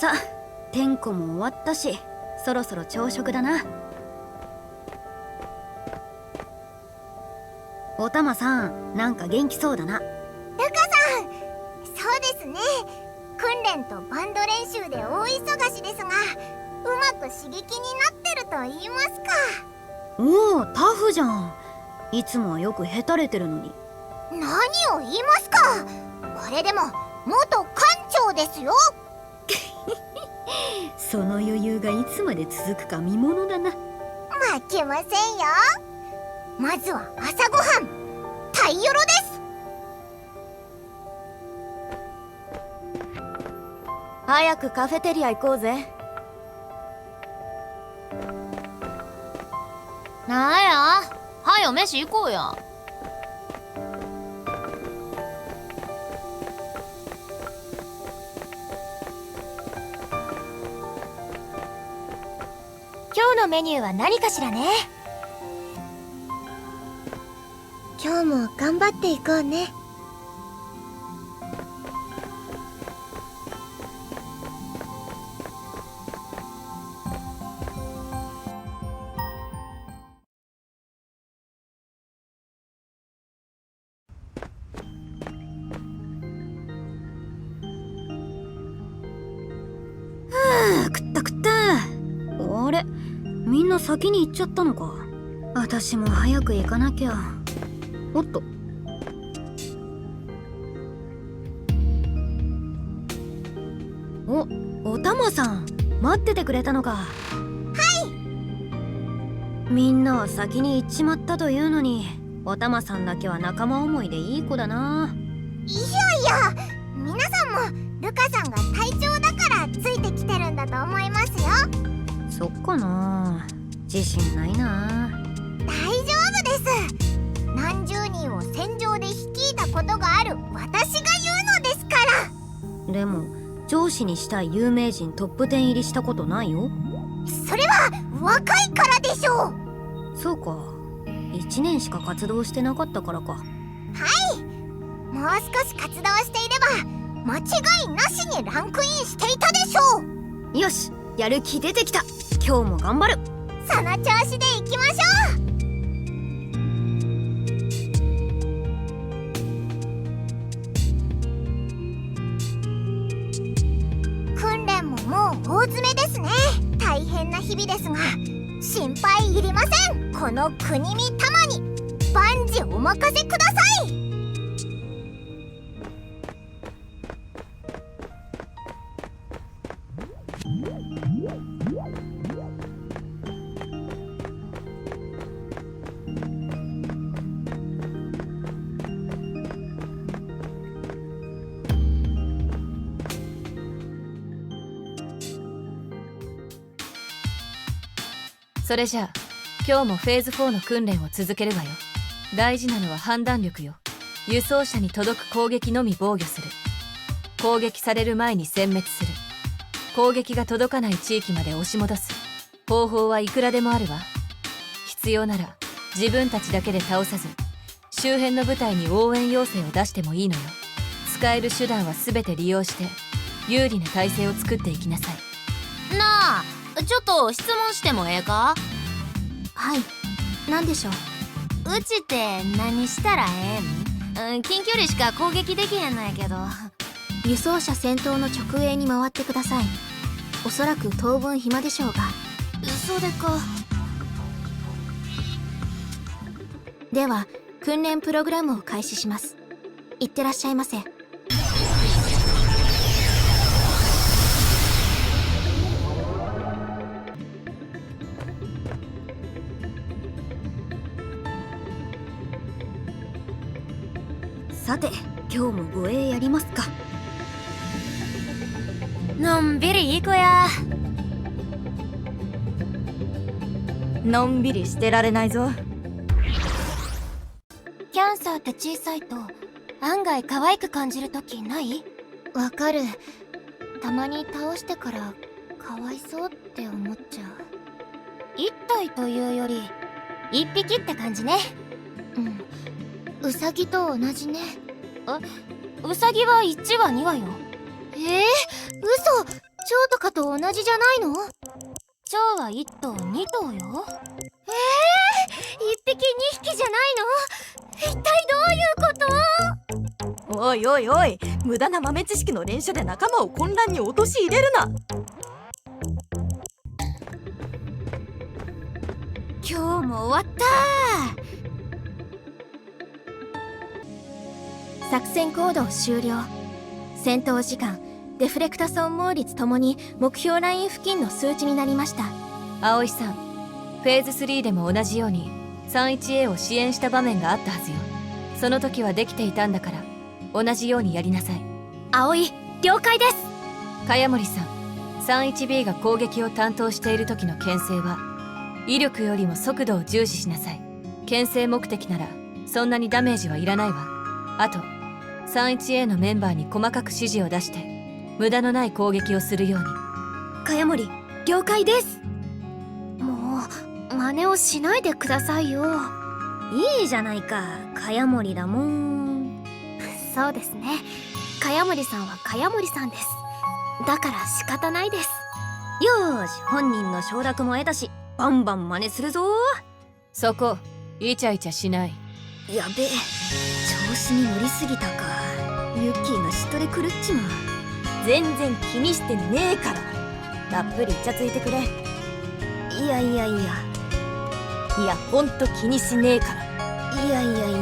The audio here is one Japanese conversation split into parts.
さ、点呼も終わったし、そろそろ朝食だな。おたまさん、なんか元気そうだな。ルカさん、そうですね。訓練とバンド練習で大忙しですが、うまく刺激になってると言いますか。おお、タフじゃん。いつもはよくヘタれてるのに。何を言いますか。これでも元艦長ですよ。その余裕がいつまで続くか見ものだな。負けませんよ。まずは朝ごはん、タイヨロです。早くカフェテリア行こうぜ。なんや、はよ飯行こうや。今日のメニューは何かしらね。今日も頑張っていこうね。食った食った。あれ、みんな先に行っちゃったのか。私も早く行かなきゃ。おっと、おたまさん、待っててくれたのか。はい。みんなは先に行っちまったというのに、おたまさんだけは仲間思いでいい子だな。いやいや、皆さんもルカさんが隊長だからついてきてるんだと思いますよ。そっかな、自信ないな。大丈夫です。何十人を戦場で率いたことがある私が言うのですから。でも上司にしたい有名人トップ10入りしたことないよ。それは若いからでしょう。そうか、1年しか活動してなかったからか。はい、もう少し活動していれば間違いなしにランクインしていたでしょう。よし、やる気出てきた。今日も頑張る。その調子でいきましょう。訓練ももう大詰めですね。大変な日々ですが心配いりません。この国見たまに万事お任せください。それじゃあ今日もフェーズ4の訓練を続けるわよ。大事なのは判断力よ。輸送車に届く攻撃のみ防御する。攻撃される前に殲滅する。攻撃が届かない地域まで押し戻す。方法はいくらでもあるわ。必要なら自分たちだけで倒さず周辺の部隊に応援要請を出してもいいのよ。使える手段は全て利用して有利な体制を作っていきなさい。なあ、ちょっと質問してもええか。はい、何でしょう。うちって何したらええん？近距離しか攻撃できへんのやけど。輸送車先頭の直営に回ってください。おそらく当分暇でしょうが。それか。では訓練プログラムを開始します。いってらっしゃいませ。さて、今日も護衛やりますか。のんびり行こや。のんびりしてられないぞ。キャンサーって小さいと案外可愛く感じるときない？わかる。たまに倒してからかわいそうって思っちゃう。一体というより一匹って感じね。うん、ウサギと同じね。ウサギは1羽2羽よ。嘘、ち蝶とかと同じじゃないの？蝶は1頭2頭よ。1匹2匹じゃないの？一体どういうこと？おいおいおい、無駄な豆知識の連射で仲間を混乱に陥れるな。今日も終わった。作戦行動終了。戦闘時間、デフレクタ損耗率ともに目標ライン付近の数値になりました。葵さん、フェーズ3でも同じように 31A を支援した場面があったはずよ。その時はできていたんだから同じようにやりなさい。葵、了解です。茅森さん、31B が攻撃を担当している時の牽制は威力よりも速度を重視しなさい。牽制目的ならそんなにダメージはいらないわ。あと 31A のメンバーに細かく指示を出して無駄のない攻撃をするように。茅森、了解です。もう真似をしないでくださいよ。いいじゃないか、茅森だもん。そうですね。茅森さんは茅森さんです。だから仕方ないです。よーし、本人の承諾も得たし、バンバン真似するぞ。そこイチャイチャしない。やべえ、調子に乗りすぎたか。ユッキーが嫉妬で狂っちまう。全然気にしてねえから、たっぷりイチャついてくれ。いやいやいやいや、ほんと気にしねえから。いやいやいや。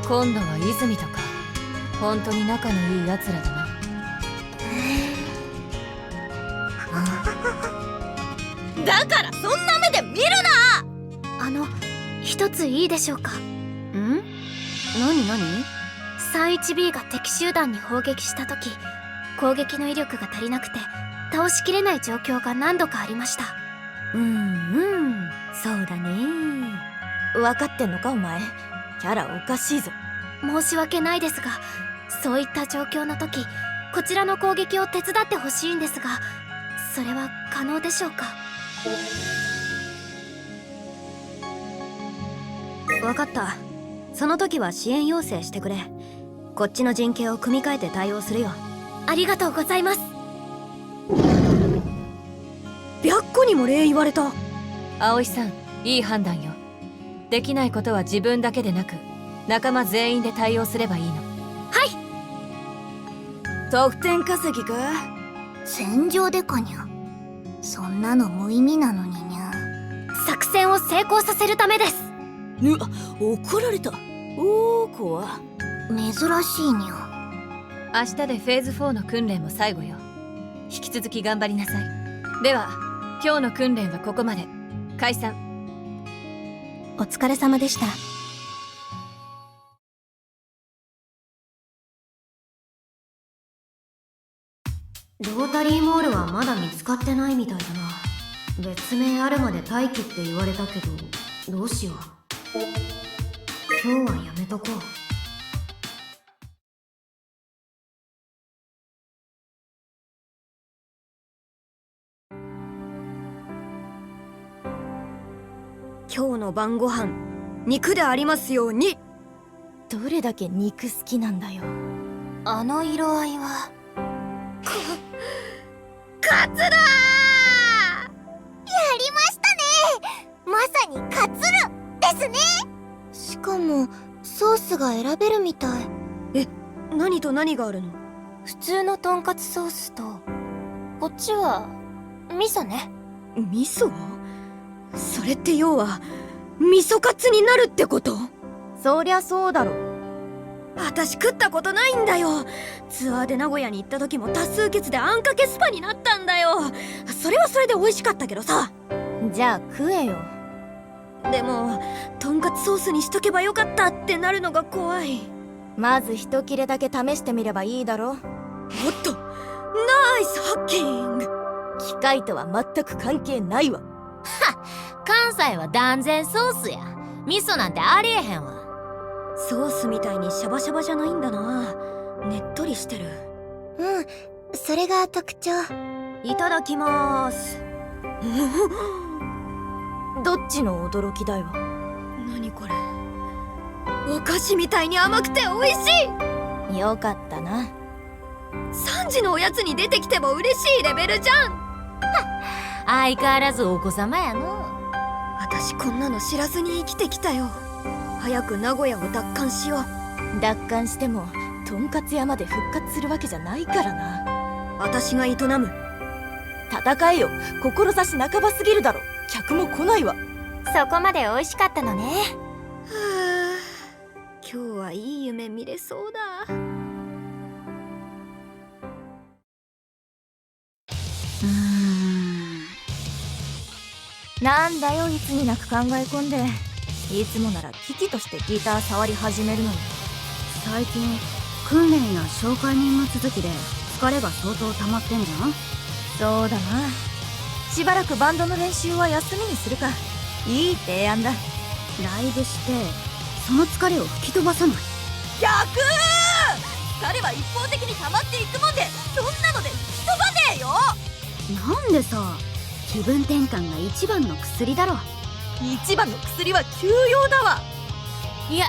今度は泉とか本当に仲のいいやつらだな。だからそんな目で見るな。一ついいでしょうか。ん？何何？ 31B が敵集団に砲撃した時、攻撃の威力が足りなくて倒しきれない状況が何度かありました。そうだね。分かってんのかお前。キャラおかしいぞ。申し訳ないですが、そういった状況の時、こちらの攻撃を手伝ってほしいんですが、それは可能でしょうか。わかった。その時は支援要請してくれ。こっちの陣形を組み替えて対応するよ。ありがとうございます。白虎にも礼言われた。葵さん、いい判断よ。できないことは自分だけでなく仲間全員で対応すればいいの。得点稼ぎか。戦場でかにゃ。そんなの無意味なのににゃ。作戦を成功させるためです。怒られた。おー、怖。珍しいにゃ。明日でフェーズ4の訓練も最後よ。引き続き頑張りなさい。では今日の訓練はここまで。解散。お疲れ様でした。ロータリーモールはまだ見つかってないみたいだな。別名あるまで待機って言われたけど、どうしよう。今日はやめとこう。今日の晩ご飯、肉でありますように。どれだけ肉好きなんだよ。あの色合いはカツだー。やりましたね。まさにカツルですね。しかもソースが選べるみたい。何と何があるの？普通のとんかつソースと、こっちは味噌ね。味噌？それって要は味噌カツになるってこと？そりゃそうだろ。私食ったことないんだよ。ツアーで名古屋に行った時も多数決であんかけスパになったんだよ。それはそれで美味しかったけどさ。じゃあ食えよ。でもとんかつソースにしとけばよかったってなるのが怖い。まず一切れだけ試してみればいいだろ。おっと、ナイスハッキング。機械とは全く関係ないわ。関西は断然ソースや。味噌なんてありえへんわ。ソースみたいにシャバシャバじゃないんだな。ねっとりしてる。それが特徴。いただきまーす。どっちの驚きだよ。何これ、お菓子みたいに甘くて美味しい。よかったな。3時のおやつに出てきても嬉しいレベルじゃん。相変わらずお子様やの。私こんなの知らずに生きてきたよ。早く名古屋を奪還しよう。奪還してもとんかつ屋まで復活するわけじゃないからな。私が営む。戦えよ、志半ばすぎるだろ。客も来ないわ。そこまで美味しかったのね。はあ、今日はいい夢見れそうだ。なんだよ、いつになく考え込んで。いつもなら危機としてギター触り始めるのに。最近訓練や紹介任務続きで疲れが相当溜まってんじゃん。そうだな。しばらくバンドの練習は休みにするか。いい提案だ。ライブしてその疲れを吹き飛ばさない。逆！疲れは一方的に溜まっていくもんで、そんなので吹き飛ばねえよ。なんでさ、気分転換が一番の薬だろ。一番の薬は休養だわ。いや、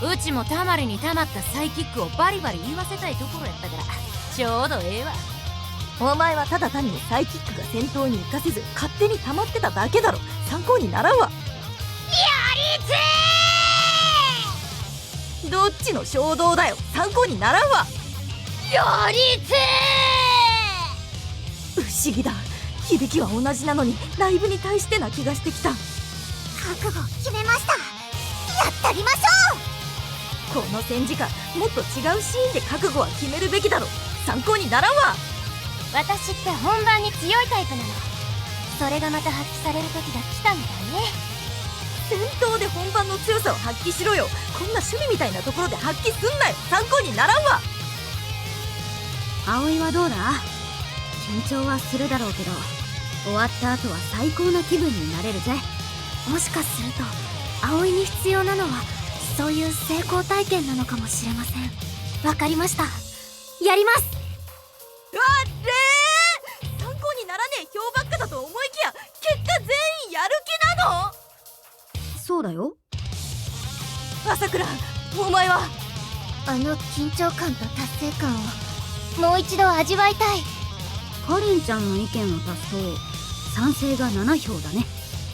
うちもたまりにたまったサイキックをバリバリ言わせたいところやったからちょうどええわ。お前はただ単にサイキックが戦闘に活かせず勝手に溜まってただけだろ。参考にならんわ。どっちの衝動だよ。参考にならんわ。やりて不思議だ。響きは同じなのにライブに対してな気がしてきた。覚悟決めました。やったりましょう。この戦時下、もっと違うシーンで覚悟は決めるべきだろ。参考にならんわ。私って本番に強いタイプなの。それがまた発揮される時が来たみたいね。戦闘で本番の強さを発揮しろよ。こんな趣味みたいなところで発揮すんなよ。参考にならんわ。葵はどうだ？緊張はするだろうけど終わった後は最高な気分になれるぜ。もしかすると葵に必要なのはそういう成功体験なのかもしれません。わかりました。やります。あれー、参考にならねえ評ばっかだと思いきや結果全員やる気なの？そうだよ。朝倉、お前はあの緊張感と達成感をもう一度味わいたい。カレンちゃんの意見を足すと賛成が7票だね。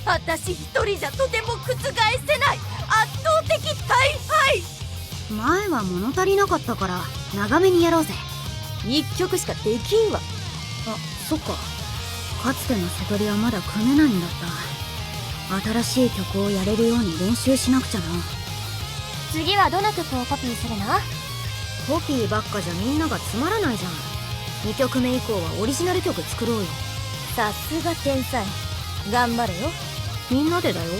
私一人じゃとても覆せない圧倒的大敗。前は物足りなかったから長めにやろうぜ。一曲しかできんわ。あ、そっか。かつての瀬戸りはまだ組めないんだった。新しい曲をやれるように練習しなくちゃな。次はどの曲をコピーするの？コピーばっかじゃみんながつまらないじゃん。2曲目以降はオリジナル曲作ろうよ。さすが天才。頑張れよ。みんなでだよ。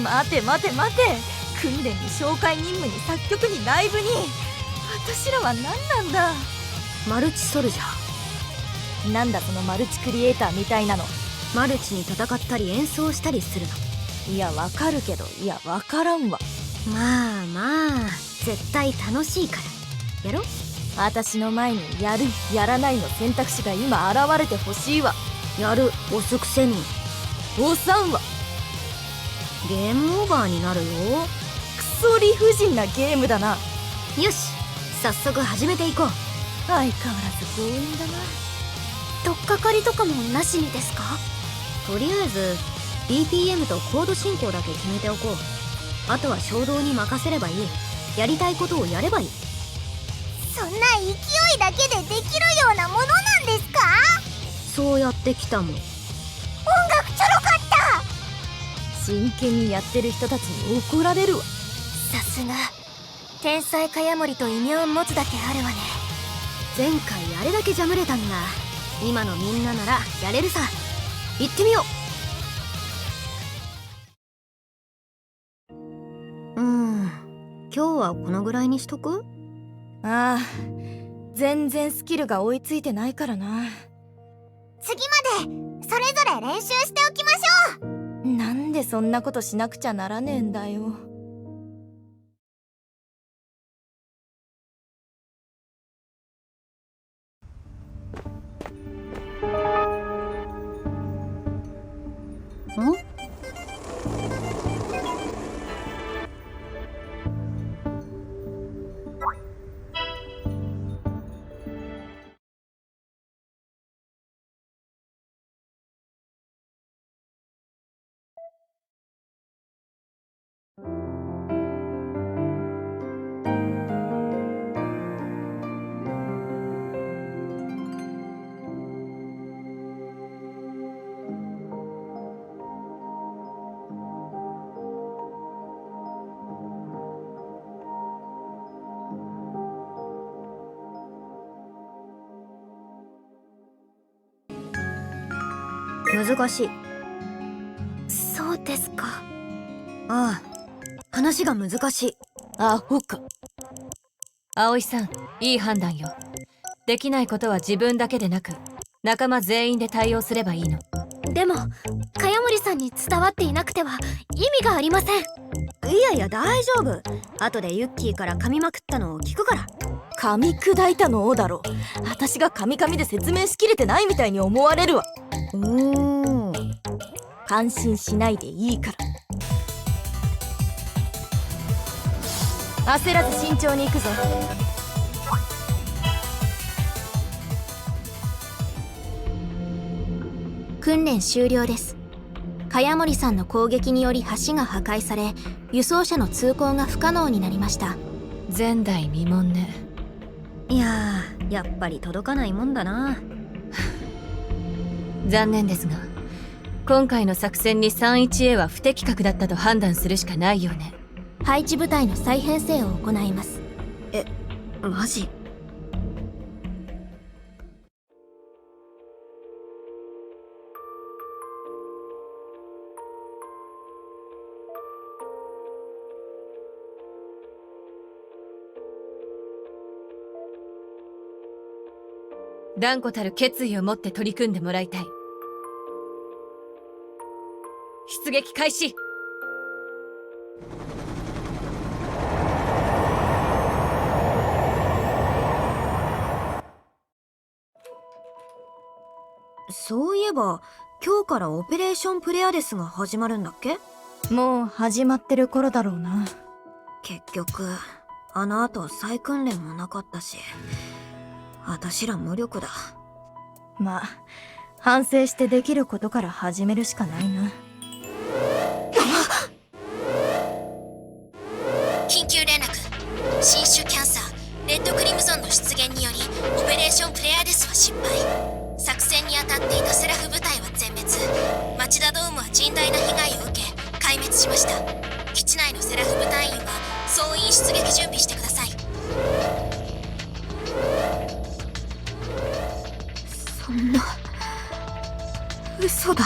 待て待て待て。訓練に紹介任務に作曲にライブに。私らは何なんだ。マルチソルジャー。なんだそのマルチクリエイターみたいなの。マルチに戦ったり演奏したりするの。いやわかるけど、いやわからんわ。まあまあ絶対楽しいからやろ。私の前にやるやらないの選択肢が今現れてほしいわ。やる押すくせにおさんわ。ゲームオーバーになるよ。クソ理不尽なゲームだな。よし早速始めていこう。相変わらず強引だな。取っかかりとかもなしにですか？とりあえず BPM とコード進行だけ決めておこう。あとは衝動に任せればいい。やりたいことをやればいい。そんな勢いだけでできるようなものなんですか？そうやってきたもん。音楽ちょろかった。真剣にやってる人たちに怒られるわ。さすが天才かやもりと異名を持つだけあるわね。前回あれだけジャムれたんだ。今のみんなならやれるさ。行ってみよう。今日はこのぐらいにしとく？ああ、全然スキルが追いついてないからな。次までそれぞれ練習しておきましょう。なんでそんなことしなくちゃならねえんだよ。ん？難しい。そうですか。ああ、話が難しい。アホか。葵さん、いい判断よ。できないことは自分だけでなく仲間全員で対応すればいいの。でも茅森さんに伝わっていなくては意味がありません。いやいや大丈夫。後でユッキーから噛みまくったのを聞くから。噛み砕いたのをだろ。私が噛み噛みで説明しきれてないみたいに思われるわ。おお。感心しないでいいから。焦らず慎重に行くぞ。訓練終了です。茅森さんの攻撃により橋が破壊され、輸送車の通行が不可能になりました。前代未聞ね。いやー、やっぱり届かないもんだな。残念ですが今回の作戦に 31A は不適格だったと判断するしかないよね。配置部隊の再編成を行います。マジ？断固たる決意を持って取り組んでもらいたい。出撃開始。そういえば今日からオペレーションプレアデスが始まるんだっけ？もう始まってる頃だろうな。結局あの後再訓練もなかったし、私ら無力だ。まあ反省してできることから始めるしかないな。緊急連絡。新種キャンサーレッドクリムゾンの出現によりオペレーションプレアデスは失敗。作戦に当たっていたセラフ部隊は全滅。町田ドームは甚大な被害を受け壊滅しました。基地内のセラフ部隊員は総員出撃準備してください。そんな嘘だ。